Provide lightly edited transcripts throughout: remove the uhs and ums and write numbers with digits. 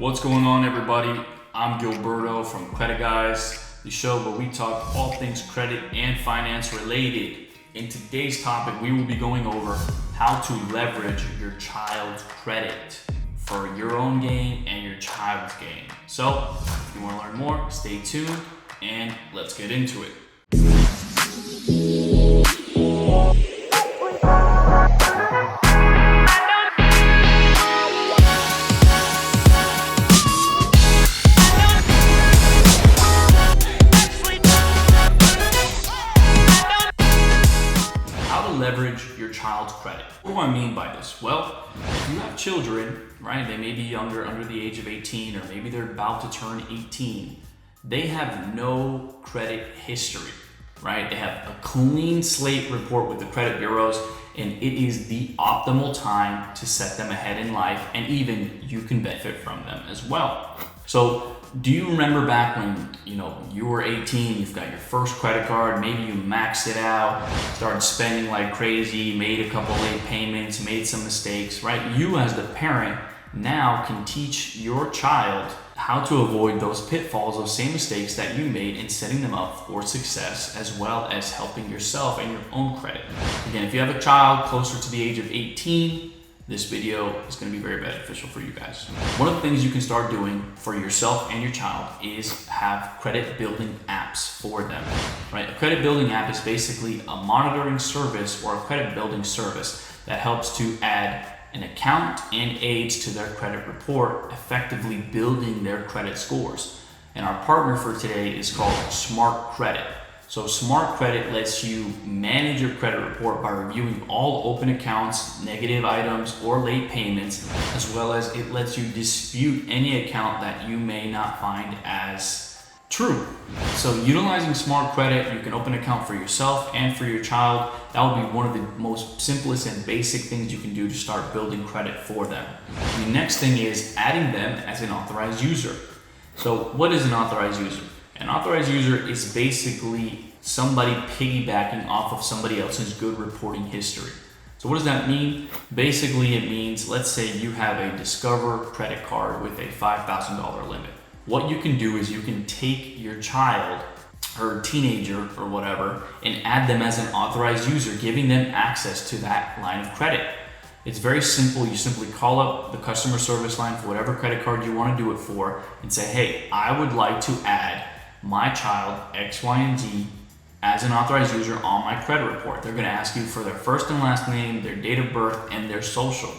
What's going on, everybody? I'm Gilberto from Credit Guys, the show where we talk all things credit and finance related. In today's topic, we will be going over how to leverage your child's credit for your own gain and your child's gain. So, if you want to learn more, stay tuned and let's get into it. Leverage your child's credit. What do I mean by this? Well, if you have children, right, they may be younger, under the age of 18, or maybe they're about to turn 18, they have no credit history, right? They have a clean slate report with the credit bureaus, and it is the optimal time to set them ahead in life, and even you can benefit from them as well. So, do you remember back when you were 18, you've got your first credit card, maybe you maxed it out, started spending like crazy, made a couple late payments, made some mistakes, right? You as the parent now can teach your child how to avoid those pitfalls, those same mistakes that you made, in setting them up for success, as well as helping yourself and your own credit. Again, if you have a child closer to the age of 18, this video is going to be very beneficial for you guys. One of the things you can start doing for yourself and your child is have credit building apps for them, right? A credit building app is basically a monitoring service or a credit building service that helps to add an account and age to their credit report, effectively building their credit scores. And our partner for today is called Smart Credit. So Smart Credit lets you manage your credit report by reviewing all open accounts, negative items, or late payments, as well as it lets you dispute any account that you may not find as true. So utilizing Smart Credit, you can open an account for yourself and for your child. That would be one of the most simplest and basic things you can do to start building credit for them. The next thing is adding them as an authorized user. So what is an authorized user? An authorized user is basically somebody piggybacking off of somebody else's good reporting history. So what does that mean? Basically, it means, let's say you have a Discover credit card with a $5,000 limit. What you can do is you can take your child or teenager or whatever and add them as an authorized user, giving them access to that line of credit. It's very simple. You simply call up the customer service line for whatever credit card you want to do it for and say, hey, I would like to add my child X, Y, and Z as an authorized user on my credit report. They're going to ask you for their first and last name, their date of birth, and their social.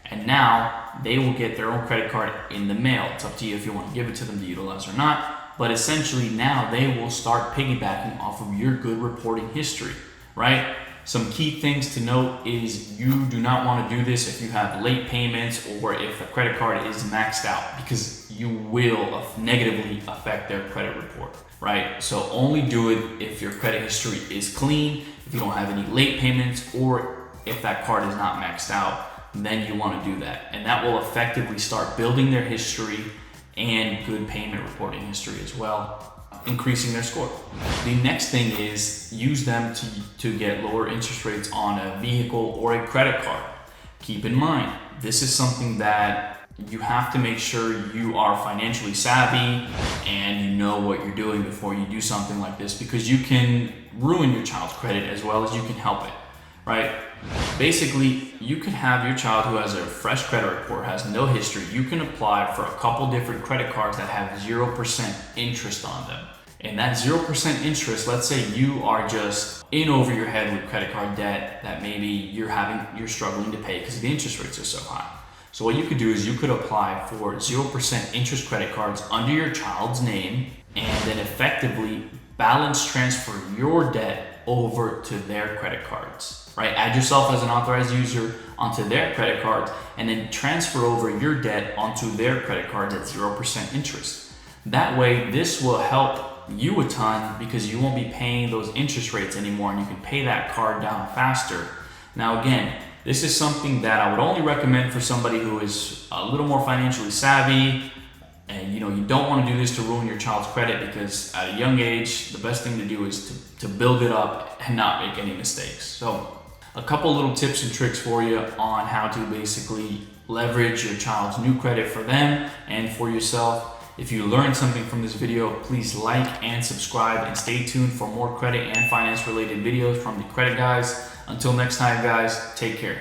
And now they will get their own credit card in the mail. It's up to you if you want to give it to them to utilize or not. But essentially now they will start piggybacking off of your good reporting history, right? Some key things to note is you do not want to do this if you have late payments or if a credit card is maxed out, because you will negatively affect their credit report, right? So only do it if your credit history is clean, if you don't have any late payments, or if that card is not maxed out, then you want to do that. And that will effectively start building their history and good payment reporting history as well, increasing their score. The next thing is use them to get lower interest rates on a vehicle or a credit card. Keep in mind, this is something that you have to make sure you are financially savvy and you know what you're doing before you do something like this, because you can ruin your child's credit as well as you can help it, right? Basically, you could have your child who has a fresh credit report, has no history. You can apply for a couple different credit cards that have 0% interest on them. And that 0% interest, let's say you are just in over your head with credit card debt that maybe you're struggling to pay because the interest rates are so high. So what you could do is you could apply for 0% interest credit cards under your child's name and then effectively balance transfer your debt over to their credit cards, right? Add yourself as an authorized user onto their credit cards and then transfer over your debt onto their credit cards at 0% interest. That way, this will help you a ton because you won't be paying those interest rates anymore and you can pay that card down faster. Now again, this is something that I would only recommend for somebody who is a little more financially savvy, and you don't want to do this to ruin your child's credit, because at a young age, the best thing to do is to build it up and not make any mistakes. So a couple little tips and tricks for you on how to basically leverage your child's new credit for them and for yourself. If you learned something from this video, please like and subscribe, and stay tuned for more credit and finance related videos from the Credit Guys. Until next time, guys, take care.